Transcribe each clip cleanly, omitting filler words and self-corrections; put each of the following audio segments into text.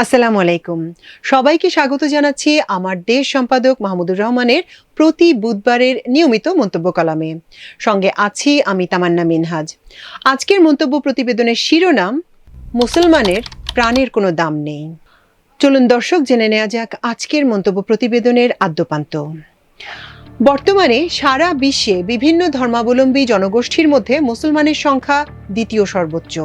আসসালামু আলাইকুম। সবাইকে স্বাগত জানাচ্ছি আমার দেশ সম্পাদক মাহমুদুর রহমানের প্রতি বুধবারের নিয়মিত মন্তব্য কলামে। সঙ্গে আছি আমি তামান্না মিনহাজ। আজকের মন্তব্য প্রতিবেদনের শিরোনাম, মুসলমানের প্রাণের কোনো দাম নেই। চলুন দর্শক জেনে নেওয়া যাক আজকের মন্তব্য প্রতিবেদনের আদ্যোপান্ত। বর্তমানে সারা বিশ্বে বিভিন্ন ধর্মাবলম্বী জনগোষ্ঠীর মধ্যে মুসলমানের সংখ্যা দ্বিতীয় সর্বোচ্চ।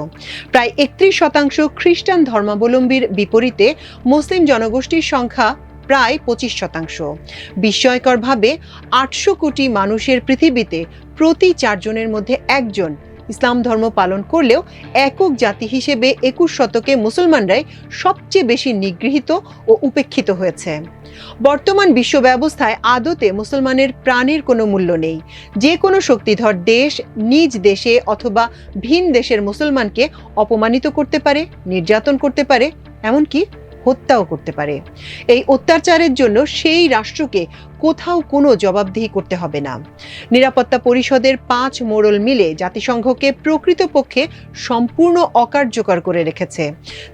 প্রায় 31% খ্রিস্টান ধর্মাবলম্বীর বিপরীতে মুসলিম জনগোষ্ঠীর সংখ্যা প্রায় 25%। বিস্ময়করভাবে 800 কোটি মানুষের পৃথিবীতে প্রতি 4 জনের মধ্যে একজন ইসলাম ধর্ম পালন করলেও একক জাতি হিসেবে 21 শতকে মুসলমানরাই সবচেয়ে বেশি নিগৃহীত ও উপেক্ষিত হয়েছে। বর্তমান বিশ্ব ব্যবস্থায় আদতে মুসলমানের প্রাণের কোনো মূল্য নেই। যে কোনো শক্তিধর দেশ নিজ দেশে অথবা ভিন দেশের মুসলমানকে অপমানিত করতে পারে, নির্যাতন করতে পারে, এমনকি হত্যাও করতে পারে। এই অত্যাচারের জন্য সেই রাষ্ট্রকে কোথাও কোনো জবাবদিহি করতে হবে না। নিরাপত্তা পরিষদের 5 মোড়ল মিলে জাতিসংঘকে প্রকৃতপক্ষে সম্পূর্ণ অকার্যকর করে রেখেছে।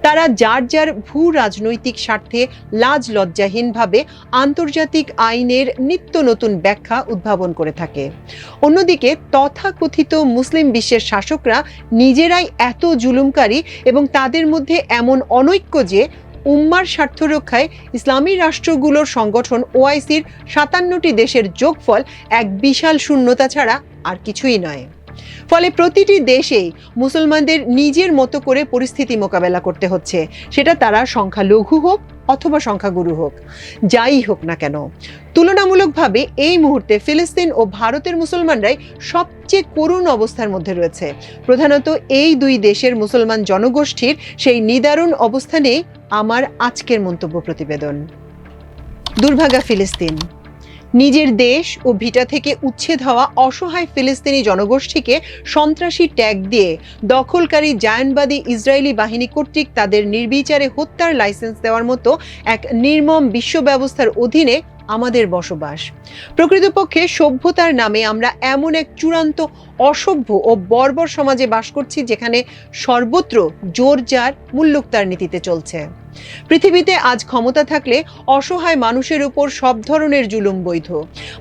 তারা যার যার ভূ রাজনৈতিক স্বার্থে লাজ লজ্জাহীনভাবে আন্তর্জাতিক আইনের নিত্য নতুন ব্যাখ্যা উদ্ভাবন করে থাকে। অন্যদিকে তথাকথিত মুসলিম বিশ্বের শাসকরা নিজেরাই এত জুলুমকারী এবং তাদের মধ্যে এমন অনৈক্য যে উম্মার স্বার্থ রক্ষায় ইসলামী রাষ্ট্রগুলোর সংগঠন ওআইসির 57টি দেশের যোগফল এক বিশাল শূন্যতা ছাড়া আর কিছুই নয়। ফলে প্রতিটি দেশেই মুসলমানদের নিজের মতো করে পরিস্থিতি মোকাবেলা করতে হচ্ছে, সেটা তারা সংখ্যালঘু হোক অথবা সংখ্যাগুরু হোক, যাই হোক না কেন। তুলনামূলকভাবে এই মুহূর্তে ফিলিস্তিন ও ভারতের মুসলমানরাই সবচেয়ে করুণ অবস্থার মধ্যে রয়েছে। প্রধানত এই দুই দেশের মুসলমান জনগোষ্ঠীর সেই নিদারুণ অবস্থানে আমার আজকের মন্তব্য প্রতিবেদন। দুর্ভাগা ফিলিস্তিন। নিজের দেশ ও ভিটা থেকে উচ্ছেদ হওয়া অসহায় ফিলিস্তিনি জনগোষ্ঠীকে সন্ত্রাসী ট্যাগ দিয়ে দখলকারী জায়নবাদী ইসরায়েলি বাহিনী কর্তৃক তাদের নির্বিচারে হত্যার লাইসেন্স দেওয়ার মতো এক নির্মম বিশ্ব ব্যবস্থার অধীনে আমাদের বসবাস। প্রকৃতপক্ষে সভ্যতার নামে আমরা এমন এক চূড়ান্ত অসভ্য ও বর্বর সমাজে বাস করছি যেখানে সর্বত্র জোর যার মুল্লুক তার নীতিতে চলছে। পৃথিবীতে আজ ক্ষমতা থাকলে অসহায় মানুষের উপর সব ধরনের জুলুম বৈধ।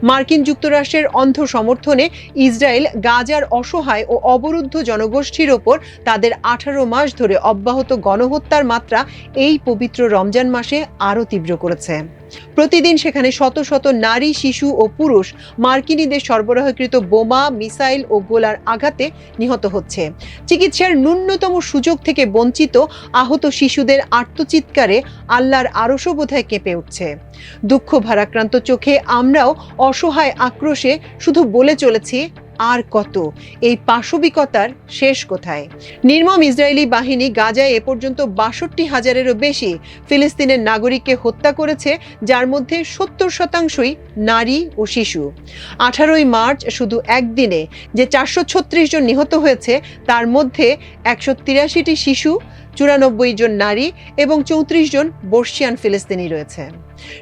মার্কিন যুক্তরাষ্ট্রের অন্ধ সমর্থনে ইসরায়েল গাজার অসহায় ও অবরুদ্ধ জনগোষ্ঠীর ওপর তাদের 18 মাস ধরে অব্যাহত গণহত্যার মাত্রা এই পবিত্র রমজান মাসে আরও তীব্র করেছে। প্রতিদিন সেখানে শত শত নারী, শিশু ও পুরুষ মার্কিনীদের সরবরাহকৃত বোমা, মিসাইল ও গোলার আঘাতে নিহত হচ্ছে। চিকিৎসার ন্যূনতম সুযোগ থেকে বঞ্চিত আহত শিশুদের আর্তচিৎকারে আল্লাহর আরশও বোধহয় কেঁপে উঠছে। দুঃখ ভারাক্রান্ত চোখে আমরাও অসহায় আক্রোশে শুধু বলে চলেছি, আর কত? এই পাশবিকতার শেষ কোথায়? নির্মম ইসরায়েলি বাহিনী গাজায় এ পর্যন্ত 62,000-এরও বেশি ফিলিস্তিনের নাগরিককে হত্যা করেছে, যার মধ্যে 70% নারী ও শিশু। 18ই মার্চ শুধু একদিনে যে 436 জন নিহত হয়েছে, তার মধ্যে 183টি শিশু, 94 জন নারী এবং 34 জন বর্ষিয়ান ফিলিস্তিনি রয়েছে।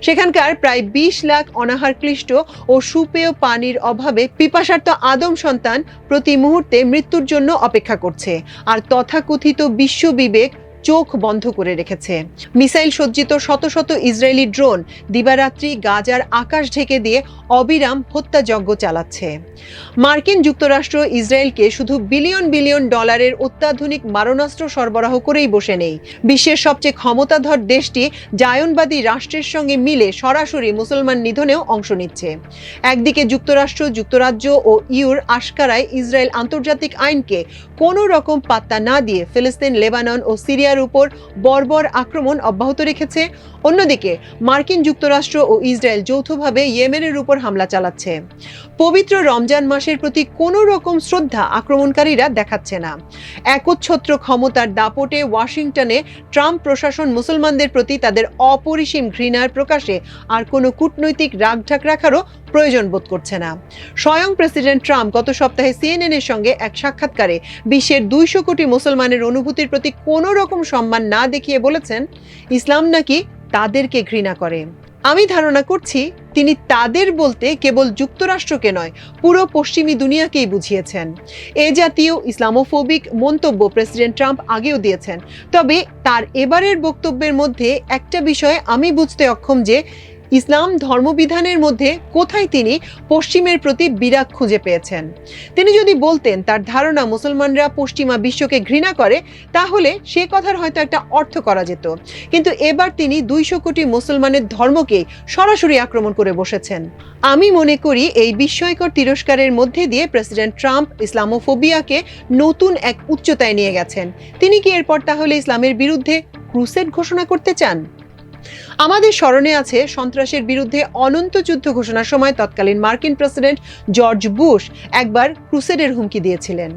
সেখানকার প্রায় 20 লাখ অনাহার ক্লিষ্ট ও সুপেয় পানির অভাবে পিপাসার্ত আদম সন্তান প্রতি মুহূর্তে মৃত্যুর জন্য অপেক্ষা করছে, আর তথাকথিত বিশ্ব বিবেক চোখ বন্ধ করে রেখেছে। মিসাইল সজ্জিত শত শত ইসরায়েলি ড্রোন দিবারাত্রি গাজার আকাশ ঢেকে দিয়ে অবিরাম হত্যাযজ্ঞ চালাচ্ছে। মার্কিন যুক্তরাষ্ট্র ইসরায়েলকে শুধু বিলিয়ন বিলিয়ন ডলারের অত্যাধুনিক মারণাস্ত্র সরবরাহ করেই বসে নেই। বিশ্বের সবচেয়ে ক্ষমতাধর দেশটি জায়নবাদী রাষ্ট্রের সঙ্গে মিলে সরাসরি মুসলমান নিধনেও অংশ নিচ্ছে। একদিকে যুক্তরাষ্ট্র, যুক্তরাজ্য ও ইউর আশকারায় ইসরায়েল আন্তর্জাতিক আইনকে কোনো রকম পাত্তা না দিয়ে ফিলিস্তিন, লেবানন ও সিরিয়ার উপর বর্বর আক্রমণ অব্যাহত রেখেছে। অন্যদিকে মার্কিন যুক্তরাষ্ট্র ও ইসরায়েল যৌথভাবে ইয়েমেনের উপর হামলা চালাচ্ছে। পবিত্র রমজান মাসের প্রতি কোনো রকম শ্রদ্ধা আক্রমণকারীরা দেখাচ্ছে না। একচ্ছত্র ক্ষমতার দাপটে ওয়াশিংটনে ট্রাম্প প্রশাসন মুসলমানদের প্রতি তাদের অপরিসীম ঘৃণার প্রকাশে আর কোনো কূটনৈতিক রাগঢাক রাখারও প্রয়োজন বোধ করছে না। স্বয়ং প্রেসিডেন্ট ট্রাম্প গত সপ্তাহে CNN এর সঙ্গে এক সাক্ষাৎকারে বিশ্বের 200 কোটি মুসলমানের অনুভূতির প্রতি কোনো রকম সম্মান না দেখিয়ে বলেছেন, ইসলাম নাকি তাদেরকে ঘৃণা করে। আমি ধারণা করছি তিনি তাদের বলতে কেবল যুক্তরাষ্ট্রকে নয়, পুরো পশ্চিমী দুনিয়াকেই বুঝিয়েছেন। এ জাতীয় ইসলামোফোবিক মন্তব্য প্রেসিডেন্ট ট্রাম্প আগেও দিয়েছেন। তবে তার এবারের বক্তব্যের মধ্যে একটা বিষয় আমি বুঝতে অক্ষম, যে ইসলাম ধর্মবিধানের মধ্যে কোথায় তিনি পশ্চিমের প্রতি বিরাগ খুঁজে পেয়েছেন। তিনি যদি বলতেন তার ধারণা মুসলমানরা পশ্চিমা বিশ্বকে ঘৃণা করে, তাহলে সে কথার হয়তো একটা অর্থ করা যেত। কিন্তু এবার তিনি 200 কোটি মুসলমানের ধর্মকে সরাসরি আক্রমণ করে বসেছেন। আমি মনে করি এই বিস্ময়কর তিরস্কারের মধ্যে দিয়ে প্রেসিডেন্ট ট্রাম্প ইসলামোফোবিয়াকে নতুন এক উচ্চতায় নিয়ে গেছেন। তিনি কি এরপর তাহলে ইসলামের বিরুদ্ধে ক্রুসেড ঘোষণা করতে চান? আমাদের স্মরণে আছে সন্ত্রাসের বিরুদ্ধে অনন্ত যুদ্ধ ঘোষণার সময় তৎকালীন মার্কিন প্রেসিডেন্ট জর্জ বুশ একবার ক্রুসেডের হুমকি দিয়েছিলেন।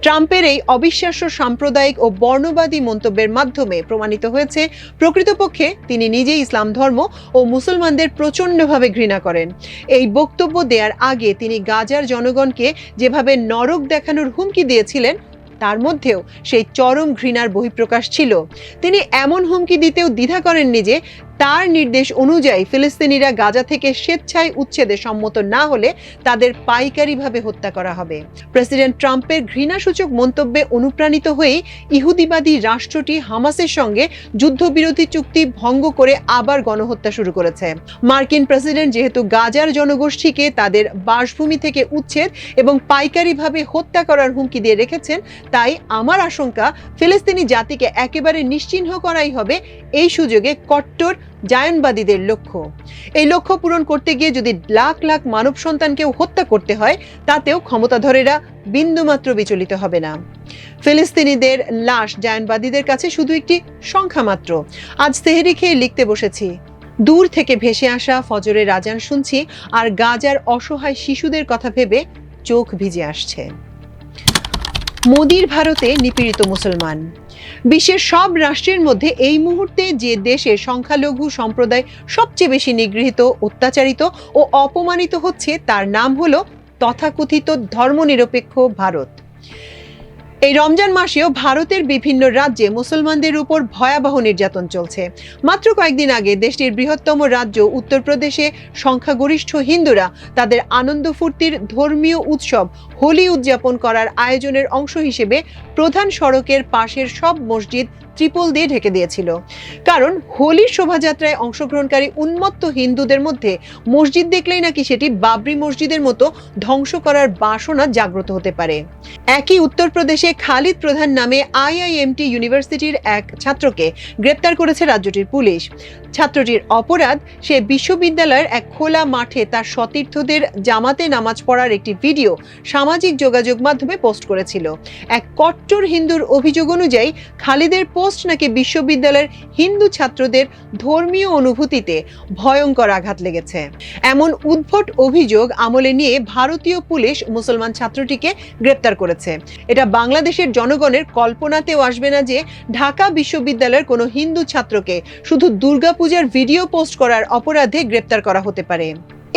ট্রাম্পের এই অবিশ্বাস্য সাম্প্রদায়িক ও বর্ণবাদী মন্তব্যের মাধ্যমে প্রমাণিত হয়েছে প্রকৃতপক্ষে তিনি নিজেই ইসলাম ধর্ম ও মুসলমানদের প্রচণ্ডভাবে ঘৃণা করেন। এই বক্তব্য দেওয়ার আগে তিনি গাজার জনগণকে যেভাবে নরক দেখানোর হুমকি দিয়েছিলেন, তার মধ্যেও সেই চরম ঘৃণার বহিঃপ্রকাশ ছিল। তিনি এমন হুমকি দিতেও দ্বিধা করেননি যে তার নির্দেশ অনুযায়ী ফিলিস্তিনিরা গাজা থেকে স্বেচ্ছায় উচ্ছেদে সম্মত না হলে তাদের পাইকারিভাবে হত্যা করা হবে। প্রেসিডেন্ট ট্রাম্পের ঘৃণাসূচক মন্তব্যে অনুপ্রাণিত হয়েই ইহুদিবাদী রাষ্ট্রটি হামাসের সঙ্গে যুদ্ধবিরতি চুক্তি ভঙ্গ করে আবার গণহত্যা শুরু করেছে। মার্কিন প্রেসিডেন্ট যেহেতু গাজার জনগোষ্ঠীকে তাদের বাসভূমি থেকে উচ্ছেদ এবং পাইকারিভাবে হত্যা করার হুমকি দিয়ে রেখেছেন, তাই আমার আশঙ্কা ফিলিস্তিনি জাতিকে একেবারে নিশ্চিহ্ন করাই হবে এই সুযোগে কট্টর জায়নবাদীদের লক্ষ্য। এই লক্ষ্য পূরণ করতে গিয়ে যদি লাখ লাখ মানব সন্তানকেও হত্যা করতে হয়, তাতেও ক্ষমতাধরেরা বিন্দুমাত্র বিচলিত হবে না। ফিলিস্তিনিদের লাশ জায়নবাদীদের কাছে শুধু একটি সংখ্যা মাত্র। আজ সেহরি খেয়ে লিখতে বসেছি, দূর থেকে ভেসে আসা ফজরের আজান শুনছি, আর গাজার অসহায় শিশুদের কথা ভেবে চোখ ভিজে আসছে। মোদির ভারতে নিপীড়িত মুসলমান। বিশ্বের সব রাষ্ট্রের মধ্যে এই মুহূর্তে যে দেশের সংখ্যালঘু সম্প্রদায় সবচেয়ে বেশি নিগৃহীত, অত্যাচারিত ও অপমানিত হচ্ছে, তার নাম হলো তথাকথিত ধর্মনিরপেক্ষ ভারত। এই রমজান মাসেও ভারতের বিভিন্ন রাজ্যে মুসলমানদের উপর ভয়াবহ নির্যাতন চলছে। মাত্র কয়েকদিন আগে দেশটির বৃহত্তম রাজ্য উত্তরপ্রদেশে সংখ্যাগরিষ্ঠ হিন্দুরা তাদের আনন্দ ফুর্তির ধর্মীয় উৎসব হোলি উদযাপন করার আয়োজনের অংশ হিসেবে প্রধান সড়কের পাশের সব মসজিদ ত্রিপল দিয়ে ঢেকে দিয়েছিল। কারণ হোলির শোভাযাত্রায় অংশগ্রহণকারী উন্মত্ত হিন্দুদের মধ্যে মসজিদ দেখলেই নাকি সেটি বাবরি মসজিদের মতো ধ্বংস করার বাসনা জাগ্রত হতে পারে। একই উত্তরপ্রদেশে খালিদ প্রধান নামে আইআইএমটি ইউনিভার্সিটির এক ছাত্রকে গ্রেপ্তার করেছে রাজ্যটির পুলিশ। ছাত্রটির অপরাধ, সে বিশ্ববিদ্যালয়ের এক খোলা মাঠে তার সতীর্থদের জামাতে নামাজ পড়ার একটি ভিডিও সামাজিক যোগাযোগ মাধ্যমে পোস্ট করেছিল। এক কট্টর হিন্দুর অভিযোগ অনুযায়ী খালিদের পোস্ট নাকি বিশ্ববিদ্যালয়ের হিন্দু ছাত্রদের ধর্মীয় অনুভূতিতে ভয়ঙ্কর আঘাত লেগেছে। এমন উদ্ভট অভিযোগ আমলে নিয়ে ভারতীয় পুলিশ মুসলমান ছাত্রটিকে গ্রেপ্তার করেছে। এটা বাংলাদেশের জনগণের কল্পনাতেও আসবে না যে ঢাকা বিশ্ববিদ্যালয়ের কোনো হিন্দু ছাত্রকে শুধু দুর্গাপূজার ভিডিও পোস্ট করার অপরাধে গ্রেপ্তার করা হতে পারে।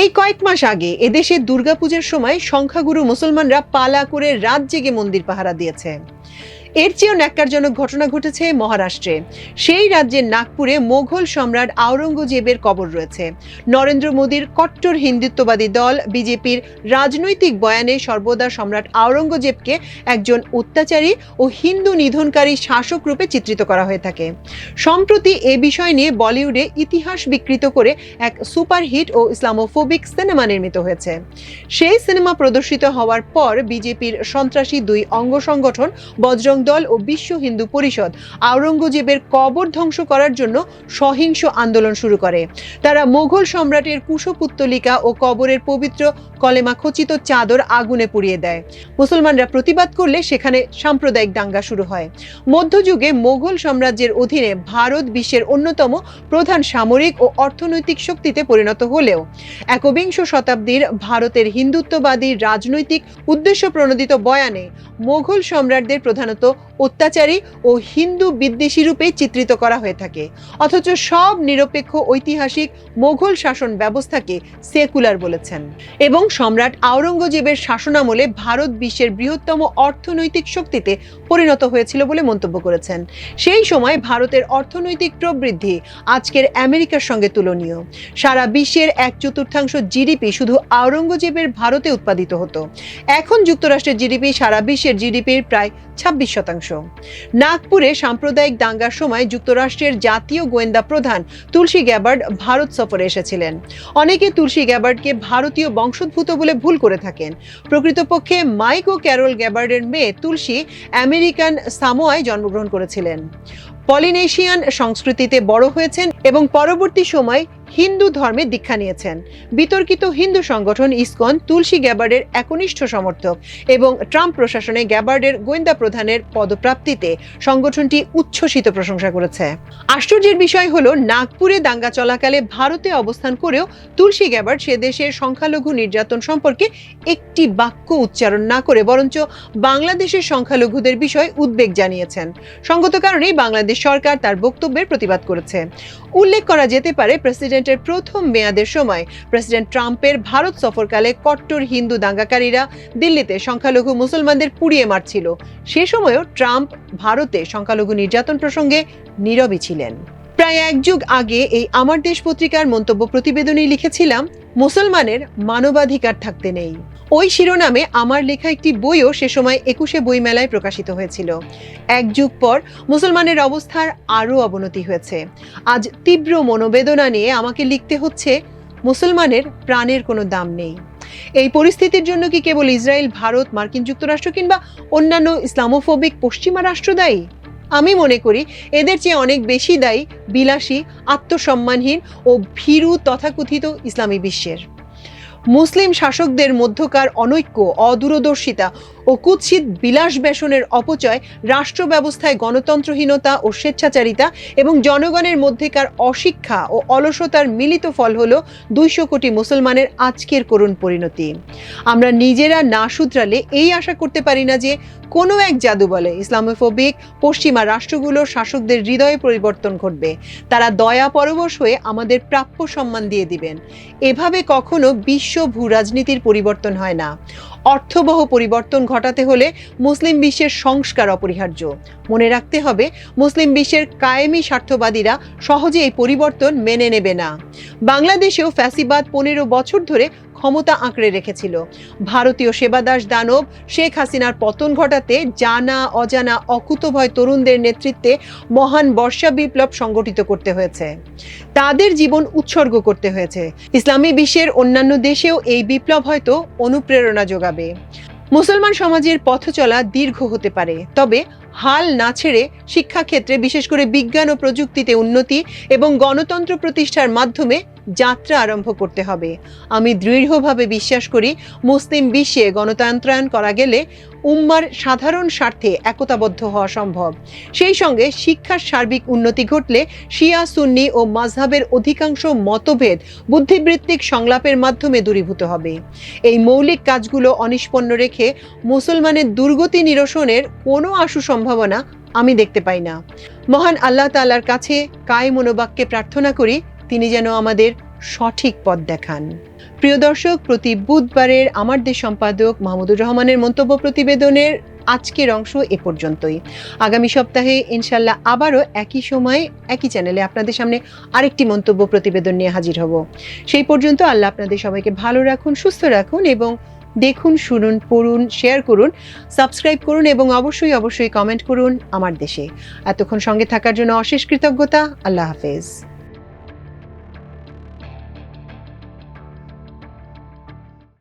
এই কয়েক মাস আগে এদেশে দুর্গাপূজার সময় সংখ্যাগুরু মুসলমানরা পালা করে রাত জেগে মন্দির পাহারা দিয়েছে। এর চেয়েও ন্যাক্কারজনক ঘটনা ঘটেছে মহারাষ্ট্রে। সেই রাজ্যের নাগপুরে মোগল সম্রাট আওরঙ্গজেবের কবর রয়েছে। নরেন্দ্র মোদীর কট্টর হিন্দুত্ববাদী দল বিজেপির রাজনৈতিক বয়ানে সর্বদা সম্রাট আওরঙ্গজেবকে একজন অত্যাচারী ও হিন্দু নিধনকারী শাসক রূপে চিত্রিত করা হয়ে থাকে। সম্প্রতি এ বিষয় নিয়ে বলিউডে ইতিহাস বিকৃত করে এক সুপারহিট ও ইসলামোফোবিক সিনেমা নির্মিত হয়েছে। সেই সিনেমা প্রদর্শিত হওয়ার পর বিজেপির সন্ত্রাসী দুই অঙ্গ সংগঠন বজরং দল ও বিশ্ব হিন্দু পরিষদ আওরঙ্গজেবের কবর ধ্বংস করার জন্য সহিংস আন্দোলন শুরু করে। তারা মোগল সম্রাটের কুশপুত্তলিকা ও কবরের পবিত্র কলেমা খচিত চাদর আগুনে পুড়িয়ে দেয়। মুসলমানরা প্রতিবাদ করলে সেখানে সাম্প্রদায়িক দাঙ্গা শুরু হয়। মধ্যযুগে মোগল সাম্রাজ্যের অধীনে ভারত বিশ্বের অন্যতম প্রধান সামরিক ও অর্থনৈতিক শক্তিতে পরিণত হলেও একবিংশ শতাব্দীর ভারতের হিন্দুত্ববাদী রাজনৈতিক উদ্দেশ্য প্রণোদিত বয়ানে মোগল সম্রাটদের প্রধানত অত্যাচারী ও হিন্দু বিদ্বেষী রূপে চিত্রিত করা হয়ে থাকে, অথচ সব নিরপেক্ষ ঐতিহাসিক মোগল শাসন ব্যবস্থাকে সেকুলার বলেছেন। এবং সম্রাট আওরঙ্গজেবের শাসনামলে ভারত বিশ্বের বৃহত্তম অর্থনৈতিক শক্তিতে পরিণত হয়েছিল বলে মন্তব্য করেছেন। সেই সময় ভারতের অর্থনৈতিক প্রবৃদ্ধি আজকের আমেরিকার সঙ্গে তুলনীয়। সারা বিশ্বের 1/4 জিডিপি শুধু আওরঙ্গজেবের ভারতে উৎপাদিত হতো। এখন যুক্তরাষ্ট্রের জিডিপি সারা বিশ্বের জিডিপির প্রায় 26%। নাগপুরে সাম্প্রদায়িক দাঙ্গার সময় যুক্তরাষ্ট্রের জাতীয় গোয়েন্দা প্রধান তুলসী গ্যাবার্ড ভারত সফরে এসেছিলেন। অনেকে তুলসী গ্যাবার্ডকে ভারতীয় বংশোদ্ভূত বলে ভুল করে থাকেন। প্রকৃতপক্ষে মাইক ও ক্যারল গ্যাবার্ডের মেয়ে তুলসী আমেরিকান সামোয়ায় জন্মগ্রহণ করেছিলেন। পলিনেশিয়ান সংস্কৃতিতে বড় হয়েছেন এবং পরবর্তী সময় হিন্দু ধর্মে দীক্ষা নিয়েছেন। বিতর্কিত হিন্দু সংগঠন ইসকন তুলসী গ্যাবার্ডের একনিষ্ঠ সমর্থক এবং ট্রাম্প প্রশাসনে গ্যাবার্ডের গোয়েন্দা প্রধানের পদপ্রাপ্তিতে সংগঠনটি উচ্ছ্বসিত প্রশংসা করেছে। আশ্চর্যের বিষয় হলো, নাগপুরে দাঙ্গা চলাকালে ভারতে অবস্থান করেও তুলসী গ্যাবার্ড সে দেশের সংখ্যালঘু নির্যাতন সম্পর্কে একটি বাক্য উচ্চারণ না করে বরঞ্চ বাংলাদেশের সংখ্যালঘুদের বিষয়ে উদ্বেগ জানিয়েছেন। সঙ্গত কারণেই বাংলাদেশ সরকার তার বক্তব্যের প্রতিবাদ করেছে। উল্লেখ করা যেতে পারে, প্রেসিডেন্টের প্রথম মেয়াদের সময় প্রেসিডেন্ট ট্রাম্পের ভারত সফরকালে কট্টর হিন্দু দাঙ্গাকারীরা দিল্লিতে সংখ্যালঘু মুসলমানদের পুড়িয়ে মারছিল। সে সময়ও ট্রাম্প ভারতে সংখ্যালঘু নির্যাতন প্রসঙ্গে নীরবই ছিলেন। প্রায় 1 যুগ আগে এই আমার দেশ পত্রিকার মন্তব্য প্রতিবেদনে লিখেছিলাম, মুসলমানের মানবাধিকার থাকতে নেই। ওই শিরোনামে আমার লেখা একটি বইও সে সময় 21শে বইমেলায় প্রকাশিত হয়েছিল। 1 যুগ পর মুসলমানের অবস্থার আরও অবনতি হয়েছে। আজ তীব্র মনোবেদনা নিয়ে আমাকে লিখতে হচ্ছে, মুসলমানের প্রাণের কোনো দাম নেই। এই পরিস্থিতির জন্য কি কেবল ইসরায়েল, ভারত, মার্কিন যুক্তরাষ্ট্র কিংবা অন্যান্য ইসলামোফোবিক পশ্চিমা রাষ্ট্র দায়ী? আমি মনে করি এদের চেয়ে অনেক বেশি দায়ী বিলাসী, আত্মসম্মানহীন ও ভীরু তথাকথিত ইসলামী বিশ্বের। মুসলিম শাসকদের মধ্যকার অনৈক্য, অদূরদর্শিতা ও কুৎসিত বিলাস ব্যসনের অপচয়, রাষ্ট্র ব্যবস্থায় গণতন্ত্রহীনতা ও স্বেচ্ছাচারিতা এবং জনগণের মধ্যেকার অশিক্ষা ও অলসতার মিলিত ফল হলো 200 কোটি মুসলমানের আজকের করুণ পরিণতি। আমরা নিজেরা না শুধরালে এই আশা করতে পারি না যে কোনো এক জাদু বলে ইসলামোফোবিক পশ্চিমা রাষ্ট্রগুলোর শাসকদের হৃদয়ে পরিবর্তন ঘটবে। তারা দয়া পরবশ হয়ে আমাদের প্রাপ্য সম্মান দিয়ে দিবেন। এভাবে কখনো বিশ্ব ভূ রাজনীতির পরিবর্তন হয় না। অর্থবহ পরিবর্তন ঘটাতে হলে মুসলিম বিশ্বের সংস্কার অপরিহার্য। মনে রাখতে হবে, মুসলিম বিশ্বের কায়েমি স্বার্থবাদীরা সহজে এই পরিবর্তন মেনে নেবে না। বাংলাদেশেও ফ্যাসিবাদ 15 বছর ধরে ক্ষমতা আঁকড়ে রেখেছিল। ভারতীয় সেবাদাস দানব শেখ হাসিনার পতন ঘটাতে জানা অজানা অকুতভয় তরুণদের নেতৃত্বে মহান বর্ষা বিপ্লব সংগঠিত করতে হয়েছে। তাদের জীবন উৎসর্গ করতে হয়েছে। ইসলামী বিশ্বের অন্যান্য দেশেও এই বিপ্লব হয়তো অনুপ্রেরণা যোগাবে। মুসলমান সমাজের পথ চলা দীর্ঘ হতে পারে, তবে হাল না ছেড়ে শিক্ষাক্ষেত্রে, বিশেষ করে বিজ্ঞান ও প্রযুক্তিতে উন্নতি এবং গণতন্ত্র প্রতিষ্ঠার মাধ্যমে যাত্রা আরম্ভ করতে হবে। আমি দৃঢ়ভাবে বিশ্বাস করি, মুসলিম বিশ্বে গণতন্ত্রায়ন করা গেলে উম্মার সাধারণ স্বার্থে একতাবদ্ধ হওয়া সম্ভব। সেই সঙ্গে শিক্ষার সার্বিক উন্নতি ঘটলে শিয়া, সুন্নি ও মাযহাবের অধিকাংশ মতভেদ বুদ্ধিবৃত্তিক সংলাপের মাধ্যমে দূরীভূত হবে। এই মৌলিক কাজগুলো অনিষ্পন্ন রেখে মুসলমানের দুর্গতি নিরসনের কোনো আশু সম্ভাবনা আমি দেখতে পাই না। মহান আল্লাহ তাআলার কাছে কায় মনোবাক্যে প্রার্থনা করি, তিনি যেন আমাদের সঠিক পথ দেখান। প্রিয় দর্শক, প্রতি বুধবারের আমার দেশ সম্পাদক মাহমুদুর রহমানের মন্তব্য প্রতিবেদনের আজকের অংশ এ পর্যন্তই। আগামী সপ্তাহে ইনশাল্লাহ আবারও একই সময়ে একই চ্যানেলে আপনাদের সামনে আরেকটি মন্তব্য প্রতিবেদন নিয়ে হাজির হব। সেই পর্যন্ত আল্লাহ আপনাদের সবাইকে ভালো রাখুন, সুস্থ রাখুন এবং দেখুন, শুনুন, পড়ুন, শেয়ার করুন, সাবস্ক্রাইব করুন এবং অবশ্যই কমেন্ট করুন আমার দেশে। এতক্ষণ সঙ্গে থাকার জন্য অশেষ কৃতজ্ঞতা। আল্লাহ হাফেজ।